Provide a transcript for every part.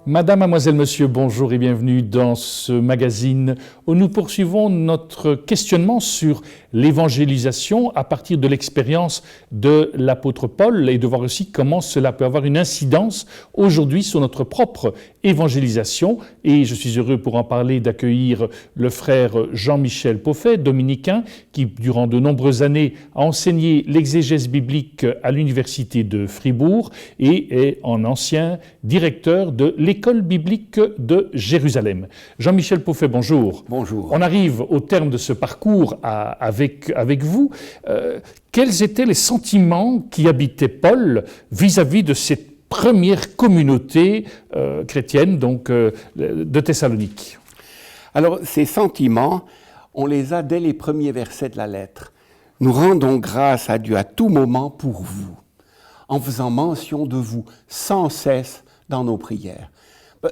Madame, mademoiselle, monsieur, bonjour et bienvenue dans ce magazine où nous poursuivons notre questionnement sur l'évangélisation à partir de l'expérience de l'apôtre Paul et de voir aussi comment cela peut avoir une incidence aujourd'hui sur notre propre évangélisation. Et je suis heureux pour en parler d'accueillir le frère Jean-Michel Poffet, dominicain, qui durant de nombreuses années a enseigné l'exégèse biblique à l'université de Fribourg et est en ancien directeur de l'école biblique de Jérusalem. Jean-Michel Poffet, bonjour. Bonjour. On arrive au terme de ce parcours avec vous. Quels étaient les sentiments qui habitaient Paul vis-à-vis de cette première communauté chrétienne donc, de Thessalonique? Alors, ces sentiments, on les a dès les premiers versets de la lettre. Nous rendons grâce à Dieu à tout moment pour vous, en faisant mention de vous sans cesse dans nos prières.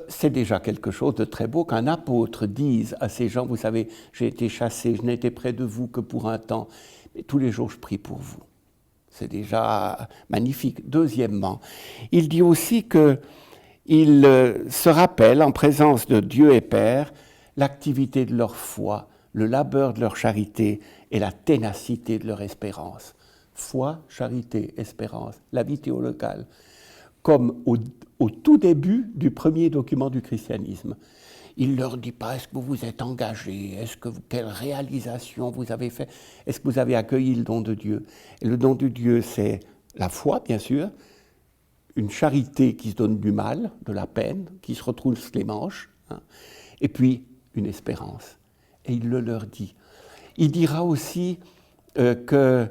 C'est déjà quelque chose de très beau qu'un apôtre dise à ces gens, vous savez, j'ai été chassé, je n'étais près de vous que pour un temps, mais tous les jours je prie pour vous. C'est déjà magnifique. Deuxièmement, il dit aussi qu'il se rappelle en présence de Dieu et Père l'activité de leur foi, le labeur de leur charité et la ténacité de leur espérance. Foi, charité, espérance, la vie théologale. Comme au tout début du premier document du christianisme. Il ne leur dit pas, est-ce que vous vous êtes engagés, quelle réalisation vous avez fait, est-ce que vous avez accueilli le don de Dieu. Et le don de Dieu, c'est la foi, bien sûr, une charité qui se donne du mal, de la peine, qui se retrousse les manches, et puis une espérance. Et il le leur dit. Il dira aussi que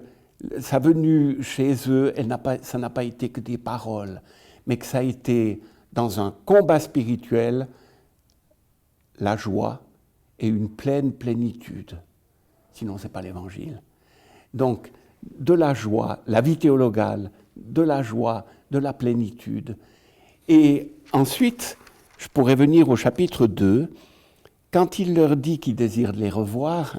sa venue chez eux, ça n'a pas été que des paroles, mais que ça a été, dans un combat spirituel, la joie et une pleine plénitude. Sinon, ce n'est pas l'Évangile. Donc, de la joie, la vie théologale, de la joie, de la plénitude. Et ensuite, je pourrais venir au chapitre 2, quand il leur dit qu'il désire les revoir,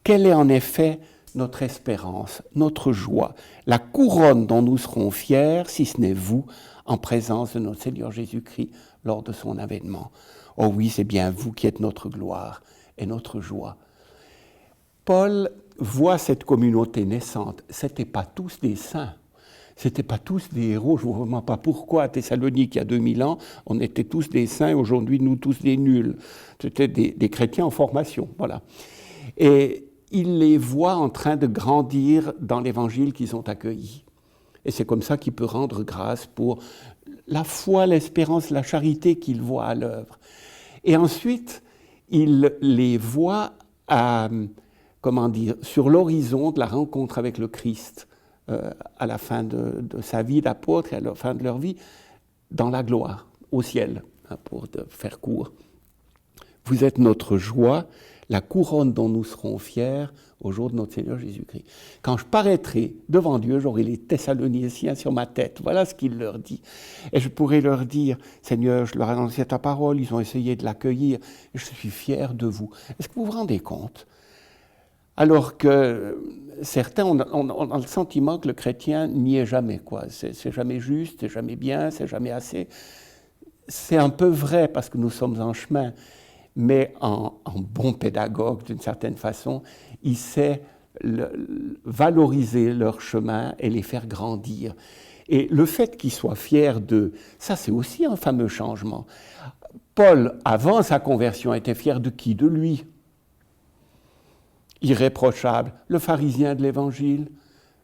quelle est en effet notre espérance, notre joie, la couronne dont nous serons fiers, si ce n'est vous, en présence de notre Seigneur Jésus-Christ lors de son avènement. Oh oui, c'est bien vous qui êtes notre gloire et notre joie. Paul voit cette communauté naissante. Ce n'étaient pas tous des saints, ce n'étaient pas tous des héros. Je ne vois vraiment pas pourquoi à Thessalonique, il y a 2000 ans, on était tous des saints et aujourd'hui, nous tous des nuls. C'était des chrétiens en formation, voilà. Et il les voit en train de grandir dans l'évangile qu'ils ont accueilli. Et c'est comme ça qu'il peut rendre grâce pour la foi, l'espérance, la charité qu'il voit à l'œuvre. Et ensuite, il les voit sur l'horizon de la rencontre avec le Christ à la fin de sa vie d'apôtre et à la fin de leur vie, dans la gloire, au ciel, pour faire court. Vous êtes notre joie, la couronne dont nous serons fiers au jour de notre Seigneur Jésus-Christ. Quand je paraîtrai devant Dieu, j'aurai les Thessaloniciens sur ma tête. Voilà ce qu'il leur dit. Et je pourrais leur dire, Seigneur, je leur ai annoncé ta parole, ils ont essayé de l'accueillir, et je suis fier de vous. Est-ce que vous vous rendez compte? Alors que certains ont le sentiment que le chrétien n'y est jamais, quoi. C'est jamais juste, c'est jamais bien, c'est jamais assez. C'est un peu vrai parce que nous sommes en chemin. Mais en bon pédagogue, d'une certaine façon, il sait valoriser leur chemin et les faire grandir. Et le fait qu'ils soient fiers d'eux, ça c'est aussi un fameux changement. Paul, avant sa conversion, était fier de qui? De lui. Irréprochable, le pharisien de l'Évangile.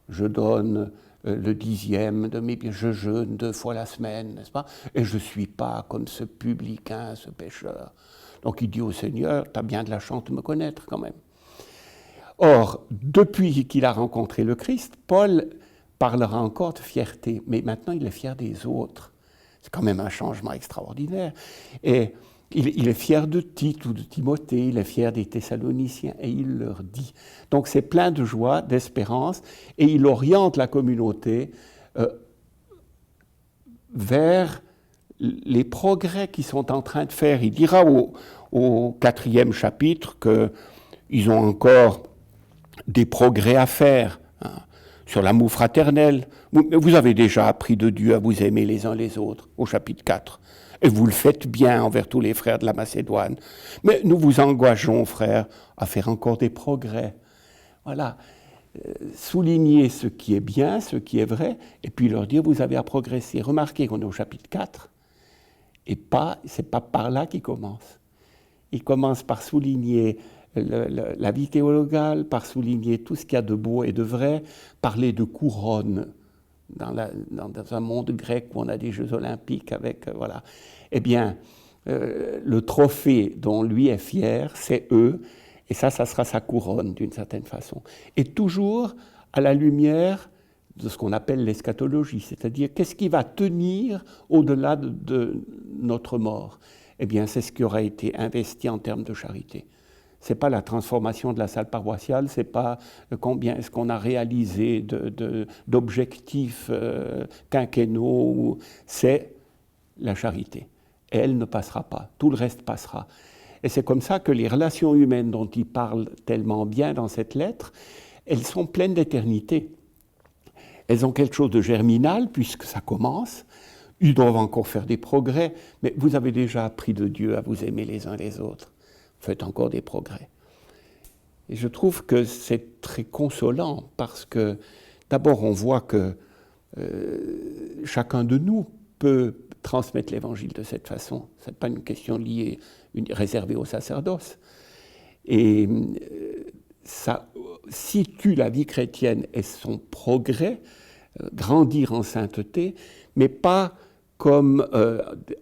Je donne le 10e de mes biens, je jeûne 2 fois la semaine, n'est-ce pas? Et je ne suis pas comme ce publicain, ce pécheur. Donc il dit au Seigneur, tu as bien de la chance de me connaître quand même. Or, depuis qu'il a rencontré le Christ, Paul parlera encore de fierté, mais maintenant il est fier des autres. C'est quand même un changement extraordinaire. Et il est fier de Tite ou de Timothée, il est fier des Thessaloniciens, et il leur dit. Donc c'est plein de joie, d'espérance, et il oriente la communauté vers les progrès qu'ils sont en train de faire. Il dira au 4e chapitre qu'ils ont encore des progrès à faire. sur l'amour fraternel. Vous avez déjà appris de Dieu à vous aimer les uns les autres, au chapitre 4. Et vous le faites bien envers tous les frères de la Macédoine. Mais nous vous engageons, frères, à faire encore des progrès. Voilà. Souligner ce qui est bien, ce qui est vrai, et puis leur dire, vous avez à progresser. Remarquez qu'on est au chapitre 4, et c'est pas par là qu'il commence. Il commence par souligner la vie théologale, par souligner tout ce qu'il y a de beau et de vrai, parler de couronne dans un monde grec où on a des Jeux olympiques avec, voilà. Eh bien, le trophée dont lui est fier, c'est eux, et ça sera sa couronne d'une certaine façon. Et toujours à la lumière de ce qu'on appelle l'eschatologie, c'est-à-dire qu'est-ce qui va tenir au-delà de notre mort. Eh bien, c'est ce qui aura été investi en termes de charité. Ce n'est pas la transformation de la salle paroissiale, ce n'est pas combien est-ce qu'on a réalisé d'objectifs quinquennaux, c'est la charité. Et elle ne passera pas, tout le reste passera. Et c'est comme ça que les relations humaines dont il parle tellement bien dans cette lettre, elles sont pleines d'éternité. Elles ont quelque chose de germinal, puisque ça commence. Ils doivent encore faire des progrès, mais vous avez déjà appris de Dieu à vous aimer les uns les autres. Faites encore des progrès. Et je trouve que c'est très consolant, parce que d'abord on voit que chacun de nous peut transmettre l'Évangile de cette façon. Ce n'est pas une question liée, réservée au sacerdoce. Et ça situe la vie chrétienne et son progrès, grandir en sainteté, mais pas comme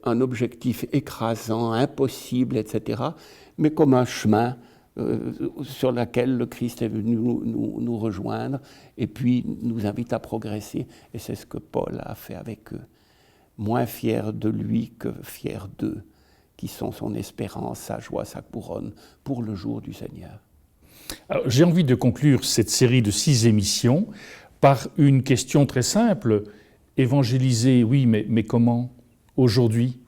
un objectif écrasant, impossible, etc., mais comme un chemin sur lequel le Christ est venu nous rejoindre et puis nous invite à progresser. Et c'est ce que Paul a fait avec eux. Moins fier de lui que fier d'eux, qui sont son espérance, sa joie, sa couronne, pour le jour du Seigneur. Alors, j'ai envie de conclure cette série de 6 émissions par une question très simple. Évangéliser, oui, mais comment aujourd'hui?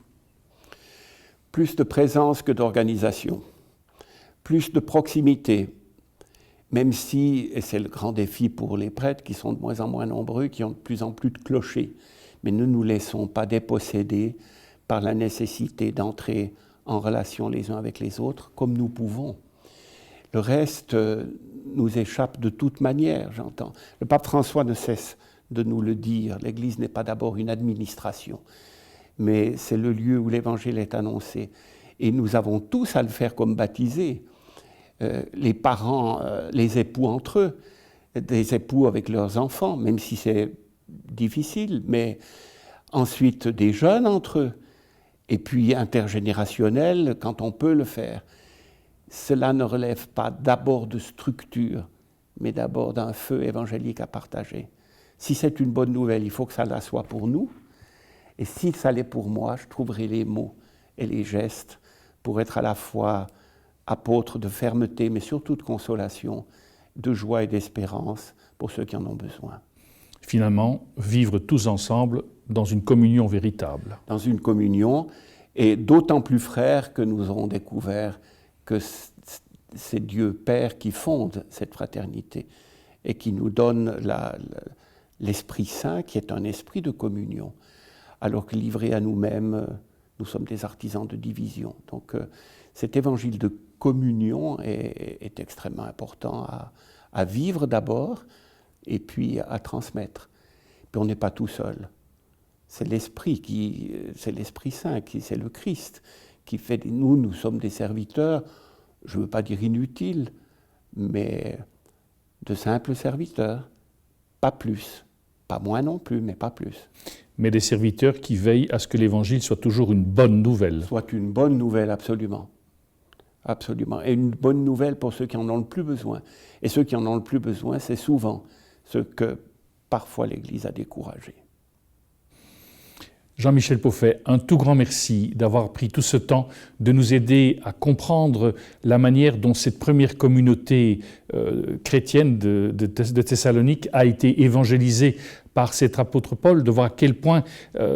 Plus de présence que d'organisation, plus de proximité, même si, et c'est le grand défi pour les prêtres qui sont de moins en moins nombreux, qui ont de plus en plus de clochers, mais ne nous laissons pas déposséder par la nécessité d'entrer en relation les uns avec les autres, comme nous pouvons. Le reste nous échappe de toute manière, j'entends. Le pape François ne cesse de nous le dire. L'Église n'est pas d'abord une administration, mais c'est le lieu où l'Évangile est annoncé. Et nous avons tous à le faire comme baptisés. Les parents, les époux entre eux, des époux avec leurs enfants, même si c'est difficile, mais ensuite des jeunes entre eux, et puis intergénérationnel quand on peut le faire. Cela ne relève pas d'abord de structure, mais d'abord d'un feu évangélique à partager. Si c'est une bonne nouvelle, il faut que ça la soit pour nous, et si ça l'est pour moi, je trouverai les mots et les gestes pour être à la fois apôtre de fermeté, mais surtout de consolation, de joie et d'espérance pour ceux qui en ont besoin. Finalement, vivre tous ensemble dans une communion véritable. Dans une communion, et d'autant plus frères que nous aurons découvert que c'est Dieu Père qui fonde cette fraternité et qui nous donne l'Esprit Saint, qui est un esprit de communion, alors que livrés à nous-mêmes, nous sommes des artisans de division. Donc cet évangile de communion est extrêmement important à vivre d'abord, et puis à transmettre. Puis on n'est pas tout seul. C'est l'Esprit Saint, c'est le Christ qui fait de nous sommes des serviteurs, je ne veux pas dire inutiles, mais de simples serviteurs, pas plus. Pas moins non plus, mais pas plus. Mais des serviteurs qui veillent à ce que l'Évangile soit toujours une bonne nouvelle. Soit une bonne nouvelle, absolument. Absolument. Et une bonne nouvelle pour ceux qui en ont le plus besoin. Et ceux qui en ont le plus besoin, c'est souvent ceux que parfois l'Église a découragés. Jean-Michel Pauffet, un tout grand merci d'avoir pris tout ce temps de nous aider à comprendre la manière dont cette première communauté chrétienne de Thessalonique a été évangélisée par cet apôtre Paul, de voir à quel point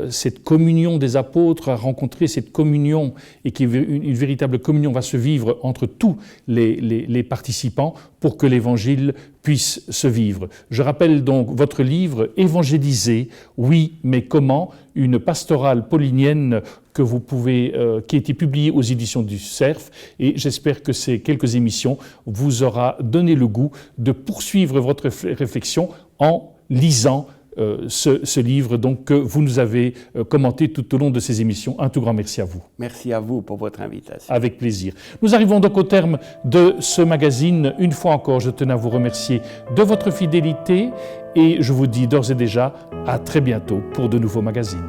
cette communion des apôtres a rencontré cette communion et qu'une véritable communion va se vivre entre tous les participants pour que l'Évangile puisse se vivre. Je rappelle donc votre livre « Évangéliser, oui, mais comment ?» une pastorale paulinienne que vous pouvez, qui a été publiée aux éditions du Cerf, et j'espère que ces quelques émissions vous aura donné le goût de poursuivre votre réflexion en lisant ce livre donc, que vous nous avez commenté tout au long de ces émissions. Un tout grand merci à vous. Merci à vous pour votre invitation. Avec plaisir. Nous arrivons donc au terme de ce magazine. Une fois encore, je tenais à vous remercier de votre fidélité et je vous dis d'ores et déjà à très bientôt pour de nouveaux magazines.